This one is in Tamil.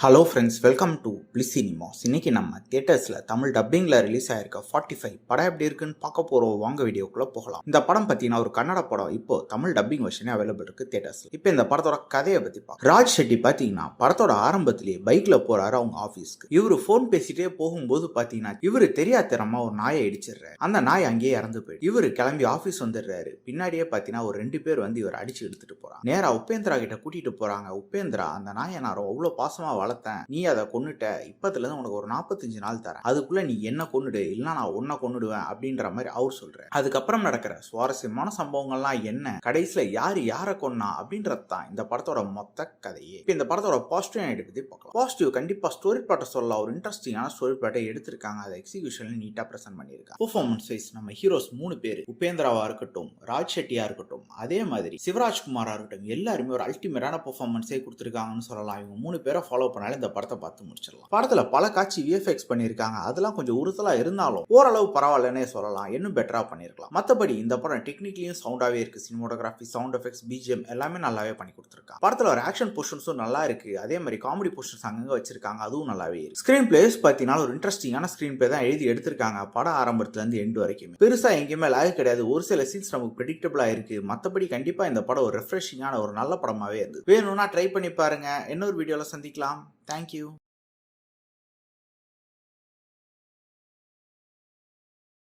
Hello friends, welcome to bliss cinemas. இன்னைக்கு நம்ம தியேட்டர்ஸில் தமிழ் டப்பிங்கில் ரிலீஸ் ஆயிருக்க 45 படம் எப்படி இருக்குன்னு பார்க்க போகிறோம். வாங்க வீடியோக்குள்ளே போகலாம். இந்த படம் பார்த்தீங்கன்னா ஒரு கன்னட படம். இப்போ தமிழ் டப்பிங் வெர்ஷனே அவைலபிள் இருக்கு தியேட்டர்ஸில். இப்போ இந்த படத்தோட கதையை பற்றி பார்க்கலாம். ராஜ் ஷெட்டி பார்த்தீங்கன்னா படத்தோட ஆரம்பத்திலேயே பைக்கில் போறாரு அவங்க ஆஃபீஸ்க்கு. இவர் ஃபோன் பேசிட்டே போகும்போது பார்த்தீங்கன்னா இவர் தெரியாதரமா ஒரு நாயை இடிச்சிடுறாரு. அந்த நாய் அங்கேயே இறந்து போயிடு. இவர் கிளம்பி ஆஃபீஸ் வந்துடுறாரு. பின்னாடியே பார்த்தீங்கன்னா ஒரு 2 பேர் வந்து இவர் அடிச்சு எடுத்துட்டு போறாங்க. நேரா உபேந்திரா கிட்ட கூட்டிட்டு போறாங்க. உபேந்திரா, அந்த நாயை நான் அவ்வளோ பாசமா வளர்த்தேன், நீ அதை கொன்னுட்ட, இப்பத்துல இருந்து உனக்கு ஒரு 45 நாள் தரேன், அதுக்குள்ள நீ என்ன கொன்னுடு, இல்லைன்னா நான் உன்னை கொன்னுடுவேன் அப்படின்ற மாதிரி அவர் சொல்றாரு. அதுக்கப்புறம் நடக்கிற சுவாரஸ்யமான சம்பவங்கள்லாம் என்ன, கடைசியில யாரை கொன்னா அப்படின்றது தான் இந்த படத்தோட மொத்த கதையே. இப்போ இந்த படத்தோட பாசிட்டிவ் ஐடி பத்தி பார்க்கலாம். பாசிட்டிவ் கண்டிப்பா ஸ்டோரி பிளாட்டை சொல்லலாம். ஒரு இன்ட்ரெஸ்டிங்கான ஸ்டோரி பிளாட்டை எடுத்திருக்காங்க. அதை எக்ஸிகியூஷன்ல நீட்டா பிரசன்ட் பண்ணியிருக்காங்க. பெர்ஃபார்மன்ஸ் வைஸ் நம்ம ஹீரோஸ் 3 பேர், உபேந்திராவா இருக்கட்டும், ராஜ் ஷெட்டியா இருக்கட்டும், அதே மாதிரி சிவராஜ்குமாரா இருக்கட்டும், எல்லாருமே ஒரு அல்டிமேட்டான பெர்ஃபார்மன்ஸே கொடுத்துருக்காங்கன்னு சொல்லலாம். இவங்க 3 பேரை ஃபாலோ பண்ணாலே இந்த படத்தை பார்த்து முடிச்சிடலாம். படத்துல பல காட்சி விஎஃப்எக்ஸ் பண்ணியிருக்காங்க. அதெல்லாம் கொஞ்சம் உறுத்தலா இருந்தாலும் ஓரளவு பரவாயில்லன்னே சொல்லலாம். இன்னும் பெட்டரா பண்ணிருக்கலாம். மற்றபடி இந்த படம் டெக்னிக்கலியும் சவுண்டாவே இருக்கு. சினிமோட்டோகிராஃபி, சவுண்ட் எஃபெக்ட்ஸ், பிஜிஎம் எல்லாமே நல்லாவே பண்ணி கொடுத்துருக்காங்க. படத்துல ஒரு ஆக்ஷன் போர்ஷன்ஸும் நல்லா இருக்கு. அதே மாதிரி காமெடி போர்ஷன்ஸ் அங்கங்க வச்சிருக்காங்க, அதுவும் நல்லாவே இருக்கு. ஸ்கிரீன் பிளேஸ் பார்த்தீங்கன்னா ஒரு இன்ட்ரெஸ்டிங்கான ஸ்கிரீன் பிளே தான் எழுதி எடுத்திருக்காங்க. படம் ஆரம்பத்துல இருந்து எண்டு வரைக்கும் பெருசா எங்கேயுமே லாக் கிடையாது. ஒரு சில சீன்ஸ் நமக்கு ப்ரெடிக்டபிளா இருக்கு. மற்றபடி கண்டிப்பா இந்த படம் ஒரு ரெஃப்ரெஷிங்கான ஒரு நல்ல படமாவே இருக்கு. வேணும்னா ட்ரை பண்ணி பாருங்க. இன்னொரு வீடியோல சந்திக்கலாம். Thank you.